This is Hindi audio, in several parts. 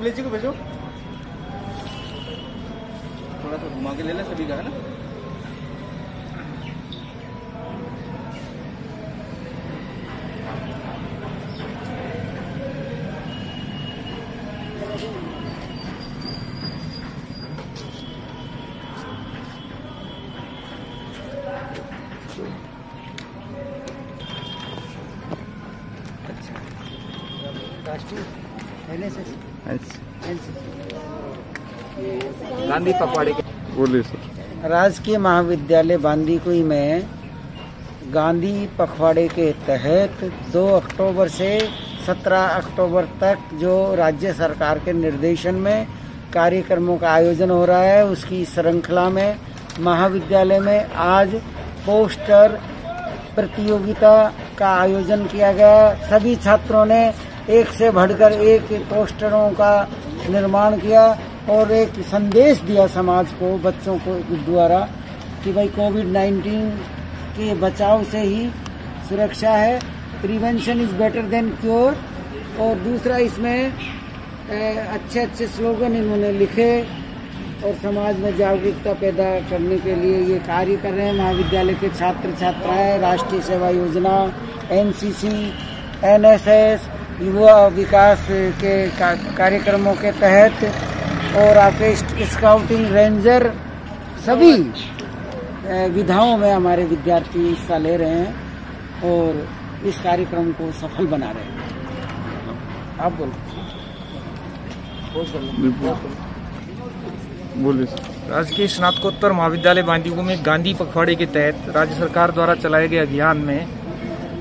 अखिलेश जी को भेजो, थोड़ा सा घुमा के ले ले सभी का, है ना। गांधी पखवाड़े के बोलिए सर। राजकीय महाविद्यालय बांदीकुई में गांधी पखवाड़े के तहत 2 अक्टूबर से 17 अक्टूबर तक जो राज्य सरकार के निर्देशन में कार्यक्रमों का आयोजन हो रहा है, उसकी श्रृंखला में महाविद्यालय में आज पोस्टर प्रतियोगिता का आयोजन किया गया। सभी छात्रों ने एक से बढ़कर एक पोस्टरों का निर्माण किया और एक संदेश दिया समाज को, बच्चों को द्वारा कि भाई कोविड-19 के बचाव से ही सुरक्षा है, prevention is better than cure. और दूसरा इसमें अच्छे अच्छे स्लोगन इन्होंने लिखे और समाज में जागरूकता पैदा करने के लिए ये कार्य कर रहे हैं। महाविद्यालय के छात्र छात्राएं राष्ट्रीय सेवा योजना, एनसीसी, एनएसएस, युवा विकास के कार्यक्रमों के तहत और आपके स्काउटिंग, रेंजर, सभी विधाओं में हमारे विद्यार्थी हिस्सा ले रहे हैं और इस कार्यक्रम को सफल बना रहे हैं। आप बोलो। बोलिए। राजकीय स्नातकोत्तर महाविद्यालय बांदीकुई में गांधी पखवाड़े के तहत राज्य सरकार द्वारा चलाए गए अभियान में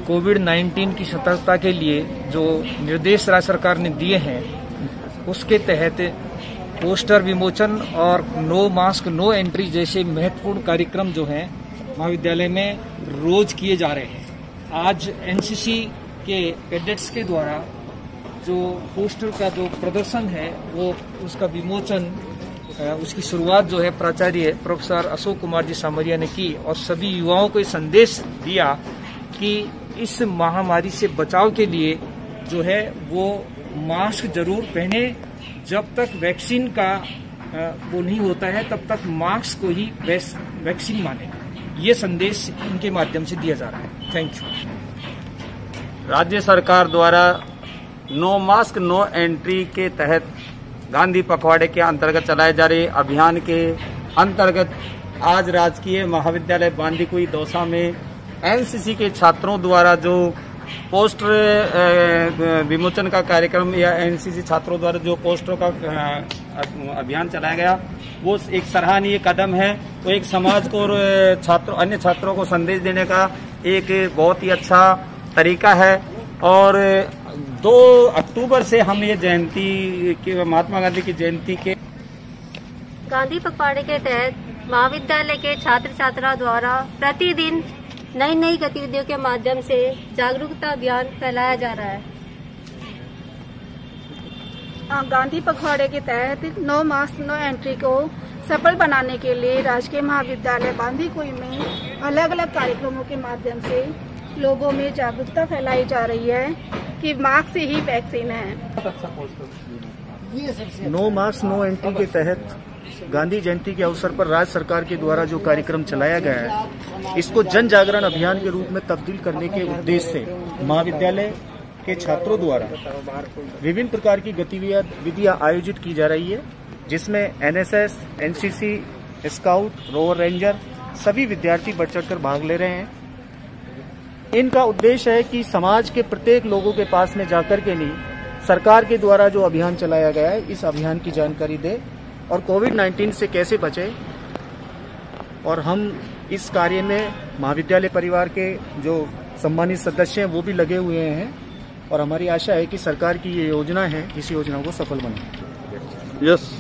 कोविड-19 की सतर्कता के लिए जो निर्देश राज्य सरकार ने दिए हैं, उसके तहत पोस्टर विमोचन और नो मास्क नो एंट्री जैसे महत्वपूर्ण कार्यक्रम जो हैं महाविद्यालय में रोज किए जा रहे हैं। आज एनसीसी के कैडेट्स के द्वारा जो पोस्टर का जो प्रदर्शन है वो उसका विमोचन, उसकी शुरुआत जो है प्राचार्य प्रोफेसर अशोक कुमार जी सामरिया ने की और सभी युवाओं को संदेश दिया कि इस महामारी से बचाव के लिए जो है वो मास्क जरूर पहने। जब तक वैक्सीन का वो नहीं होता है तब तक मास्क को ही वैक्सीन माने। ये संदेश इनके माध्यम से दिया जा रहा है। Thank you. राज्य सरकार द्वारा नो मास्क नो एंट्री के तहत गांधी पखवाड़े के अंतर्गत चलाए जा रहे अभियान के अंतर्गत आज राजकीय महाविद्यालय बांदीकुई दौसा में एनसीसी के छात्रों द्वारा जो पोस्टर विमोचन का कार्यक्रम या एनसीसी छात्रों द्वारा जो पोस्टरों का अभियान चलाया गया, वो एक सराहनीय कदम है। वो एक समाज को और अन्य छात्रों को संदेश देने का एक बहुत ही अच्छा तरीका है। और 2 अक्टूबर से हम ये जयंती के महात्मा गांधी की जयंती के गांधी पखवाड़े के तहत महाविद्यालय के छात्र छात्रा द्वारा प्रतिदिन नई नई गतिविधियों के माध्यम से जागरूकता अभियान फैलाया जा रहा है। गांधी पखवाड़े के तहत नो मास्क नो एंट्री को सफल बनाने के लिए राजकीय महाविद्यालय बांदीकुई में अलग अलग कार्यक्रमों के माध्यम से लोगों में जागरूकता फैलाई जा रही है कि मास्क से ही वैक्सीन है। नो मास्क नो एंट्री के तहत गांधी जयंती के अवसर पर राज्य सरकार के द्वारा जो कार्यक्रम चलाया गया है, इसको जन जागरण अभियान के रूप में तब्दील करने के उद्देश्य से महाविद्यालय के छात्रों द्वारा विभिन्न प्रकार की गतिविधियां आयोजित की जा रही है, जिसमें NSS, NCC, scout, rover ranger सभी विद्यार्थी बढ़ चढ़कर भाग ले रहे हैं। इनका उद्देश्य है कि समाज के प्रत्येक लोगों के पास में जाकर के लिए सरकार के द्वारा जो अभियान चलाया गया है, इस अभियान की जानकारी दे और कोविड-19 से कैसे बचे। और हम इस कार्य में महाविद्यालय परिवार के जो सम्मानित सदस्य हैं वो भी लगे हुए हैं और हमारी आशा है कि सरकार की ये योजना है, इस योजना को सफल बनाए। यस।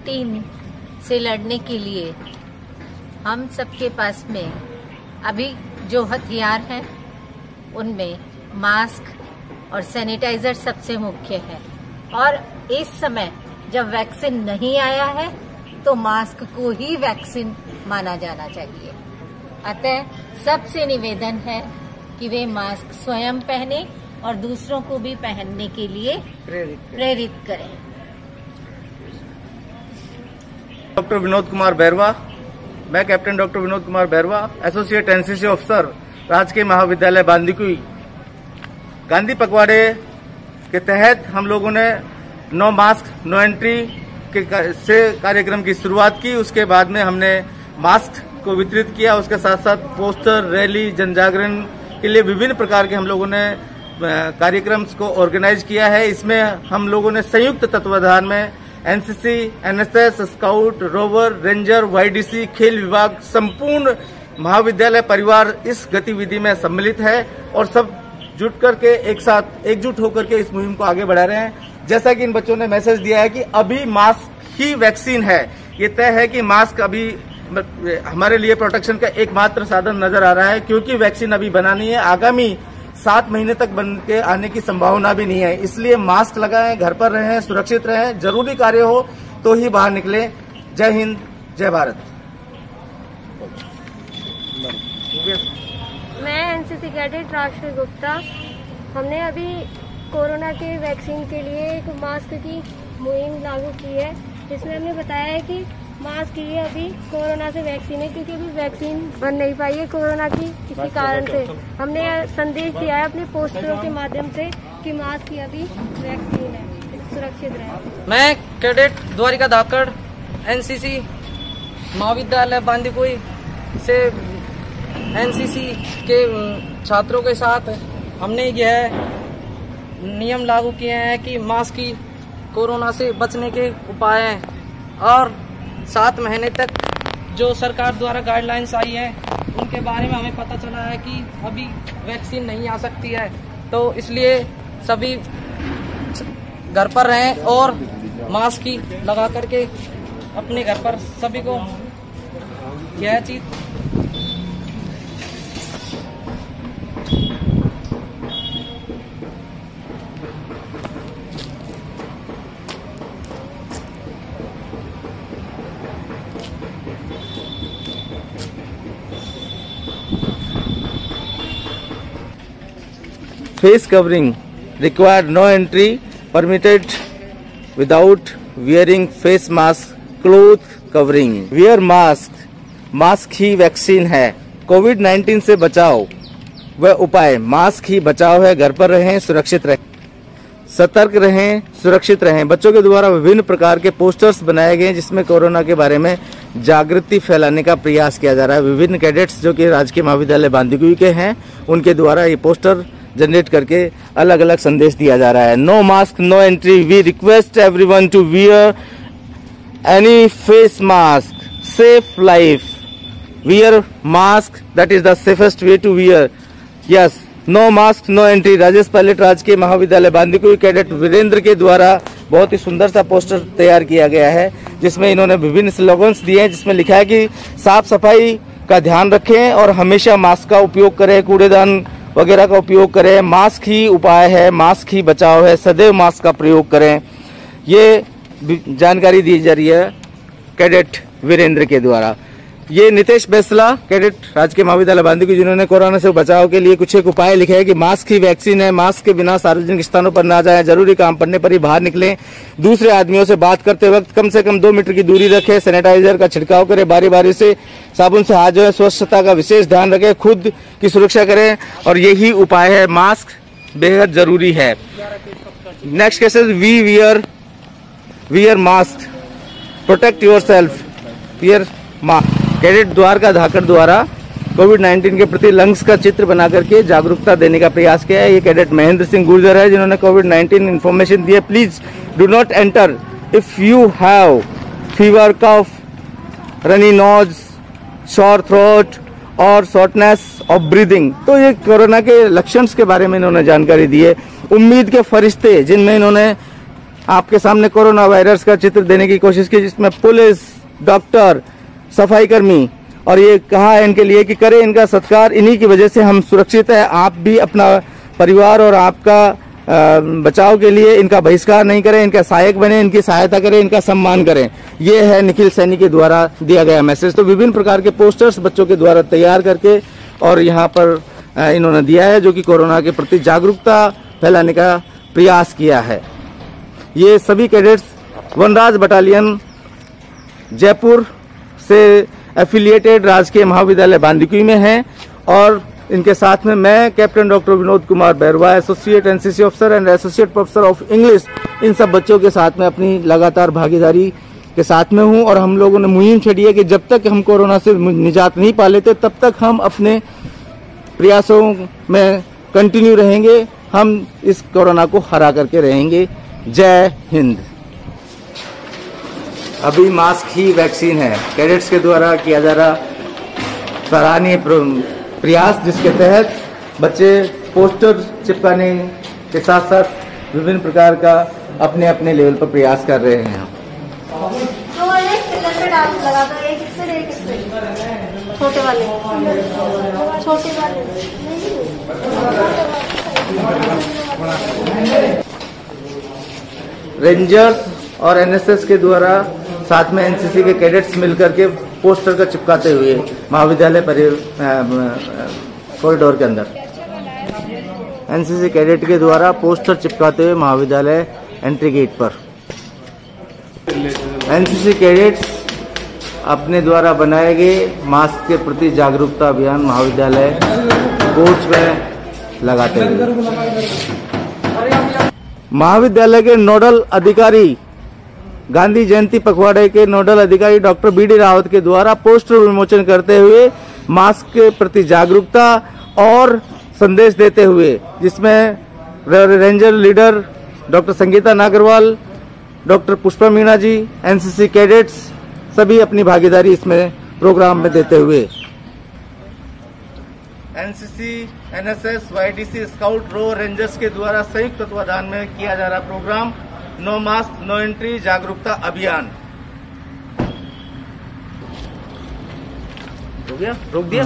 टीम से लड़ने के लिए हम सबके पास में अभी जो हथियार हैं उनमें मास्क और सैनिटाइजर सबसे मुख्य है। और इस समय जब वैक्सीन नहीं आया है तो मास्क को ही वैक्सीन माना जाना चाहिए। अतः सबसे निवेदन है कि वे मास्क स्वयं पहने और दूसरों को भी पहनने के लिए प्रेरित करें। डॉक्टर विनोद कुमार बैरवा, मैं captain doctor Vinod Kumar Bairwa, associate NCC officer, राजकीय महाविद्यालय बांदीकुई। गांधी पखवाड़े के तहत हम लोगों ने नो मास्क नो एंट्री से कार्यक्रम की शुरुआत की। उसके बाद में हमने मास्क को वितरित किया। उसके साथ साथ पोस्टर, रैली, जन जागरण के लिए विभिन्न प्रकार के हम लोगों ने कार्यक्रम को ऑर्गेनाइज किया है। इसमें हम लोगों ने संयुक्त तत्वाधान में NCC, NSS, scout, rover, ranger, YDC, खेल विभाग, संपूर्ण महाविद्यालय परिवार इस गतिविधि में सम्मिलित है और सब जुट करके एक साथ एकजुट होकर के इस मुहिम को आगे बढ़ा रहे हैं। जैसा कि इन बच्चों ने मैसेज दिया है कि अभी मास्क ही वैक्सीन है, ये तय है कि मास्क अभी हमारे लिए प्रोटेक्शन का एकमात्र साधन नजर आ रहा है, क्योंकि वैक्सीन अभी बना नहीं है। आगामी 7 महीने तक बन के आने की संभावना भी नहीं है। इसलिए मास्क लगाएं, घर पर रहें, सुरक्षित रहें, जरूरी कार्य हो तो ही बाहर निकलें। जय हिंद, जय भारत। मैं एनसीसी कैडेट राष्ट्र गुप्ता। हमने अभी कोरोना के वैक्सीन के लिए एक मास्क की मुहिम लागू की है, जिसमें हमने बताया है कि मास्क ही अभी कोरोना से वैक्सीन है, क्योंकि अभी वैक्सीन बन नहीं पाई है कोरोना की किसी कारण से। हमने संदेश दिया है अपने पोस्टरों के माध्यम से कि मास्क ही अभी वैक्सीन है, सुरक्षित रहे। मैं कैडेट द्वारिका धाकड़, एनसीसी महाविद्यालय बांदीकुई से एनसीसी के छात्रों के साथ हमने यह नियम लागू किए हैं कि मास्क की कोरोना से बचने के उपाय हैं और 7 महीने तक जो सरकार द्वारा गाइडलाइंस आई है उनके बारे में हमें पता चला है कि अभी वैक्सीन नहीं आ सकती है, तो इसलिए सभी घर पर रहें और मास्क ही लगा करके अपने घर पर सभी को यह चीज Face covering required, no entry permitted without wearing face mask, cloth covering. Wear mask, mask ही वैक्सीन है। कोविड-19 से बचाव व उपाय, मास्क ही बचाव है। घर पर रहें, सुरक्षित रहें, सतर्क रहें, सुरक्षित रहें। बच्चों के द्वारा विभिन्न प्रकार के पोस्टर्स बनाए गए जिसमें कोरोना के बारे में जागृति फैलाने का प्रयास किया जा रहा है। विभिन्न कैडेट्स जो कि राजकीय महाविद्यालय बांदीकुई के हैं उनके द्वारा ये पोस्टर जनरेट करके अलग अलग संदेश दिया जा रहा है। No mask no entry, we request everyone to wear any face mask, safe life, wear mask, that is the safest way to wear. Yes, no mask no entry. Rajesh Pilot राजकीय महाविद्यालय बांदीकुई कैडेट वीरेंद्र के द्वारा बहुत ही सुंदर सा पोस्टर तैयार किया गया है जिसमें इन्होंने विभिन्न स्लोगन्स दिए हैं, जिसमें लिखा है कि साफ सफाई का ध्यान रखें और हमेशा मास्क का उपयोग करें, कूड़ेदान वगैरह का उपयोग करें, मास्क ही उपाय है, मास्क ही बचाव है, सदैव मास्क का प्रयोग करें। ये जानकारी दी जा रही है कैडेट वीरेंद्र के द्वारा। ये नितेश बेसला कैडेट राजकीय महाविद्यालय बांदीकुई, जिन्होंने कोरोना से बचाव के लिए कुछ एक उपाय लिखे हैं कि मास्क ही वैक्सीन है, मास्क के बिना सार्वजनिक स्थानों पर ना जाएं, जरूरी काम पड़ने पर ही बाहर निकलें, दूसरे आदमियों से बात करते वक्त कम से कम 2 मीटर की दूरी रखें, सैनिटाइजर का छिड़काव करें, बारी बारी से साबुन से हाथ धोएं, स्वच्छता का विशेष ध्यान रखें, खुद की सुरक्षा करें और यही उपाय है। मास्क बेहद जरूरी है। Next cases, we wear mask, protect yourself, wear mask. Cadet Dwarka Dhakad द्वारा कोविड-19 के प्रति लंग्स का चित्र बना करके जागरूकता देने का प्रयास किया है। ये कैडेट महेंद्र सिंह गुर्जर है जिन्होंने कोविड-19 इन्फॉर्मेशन दी है। Please do not enter if you have fever, cough, runny nose, sore throat और शॉर्टनेस ऑफ ब्रीदिंग। तो ये कोरोना के लक्षण के बारे में इन्होंने जानकारी दी है। उम्मीद के फरिश्ते, जिनमें इन्होंने आपके सामने कोरोना वायरस का चित्र देने की कोशिश की, जिसमें पुलिस, डॉक्टर, सफाई कर्मी और ये कहा है इनके लिए कि करें इनका सत्कार, इन्हीं की वजह से हम सुरक्षित है। आप भी अपना परिवार और आपका बचाव के लिए इनका बहिष्कार नहीं करें, इनका सहायक बने, इनकी सहायता करें, इनका सम्मान करें। ये है निखिल सैनी के द्वारा दिया गया मैसेज। तो विभिन्न प्रकार के पोस्टर्स बच्चों के द्वारा तैयार करके और यहाँ पर इन्होंने दिया है, जो कि कोरोना के प्रति जागरूकता फैलाने का प्रयास किया है। ये सभी कैडेट्स वनराज बटालियन जयपुर से एफिलिएटेड राजकीय महाविद्यालय बांदीकुई में हैं और इनके साथ में मैं captain doctor Vinod Kumar Bairwa, associate NCC officer and associate professor of English, इन सब बच्चों के साथ में अपनी लगातार भागीदारी के साथ में हूं। और हम लोगों ने मुहिम छेड़ी है कि जब तक हम कोरोना से निजात नहीं पा लेते तब तक हम अपने प्रयासों में कंटिन्यू रहेंगे। हम इस कोरोना को हरा करके रहेंगे। जय हिंद। अभी मास्क ही वैक्सीन है, कैडेट्स के द्वारा किया जा रहा सराहनीय प्रयास, जिसके तहत बच्चे पोस्टर चिपकाने के साथ साथ विभिन्न प्रकार का अपने अपने लेवल पर प्रयास कर रहे हैं। छोटे वाले रेंजर्स और एनएसएस के द्वारा साथ में एनसीसी के कैडेट्स मिलकर के पोस्टर का चिपकाते हुए महाविद्यालय कॉरिडोर के अंदर एनसीसी कैडेट के द्वारा पोस्टर चिपकाते हुए महाविद्यालय एंट्री गेट पर एनसीसी कैडेट्स अपने द्वारा बनाए गए मास्क के प्रति जागरूकता अभियान महाविद्यालय कोच में लगाते हुए महाविद्यालय के नोडल अधिकारी गांधी जयंती पखवाड़े के नोडल अधिकारी डॉक्टर बीडी रावत के द्वारा पोस्टर विमोचन करते हुए मास्क के प्रति जागरूकता और संदेश देते हुए, जिसमें ranger leader doctor Sangeeta Nagarwal, doctor Pushpa Meena ji, NCC cadets सभी अपनी भागीदारी इसमें प्रोग्राम में देते हुए एनसीसी, एनएसएस, वाईडीसी, स्काउट, रो, रेंजर्स के द्वारा संयुक्त तत्वाधान में किया जा रहा programme no mask no entry जागरूकता अभियान। हो गया? रोक दिया?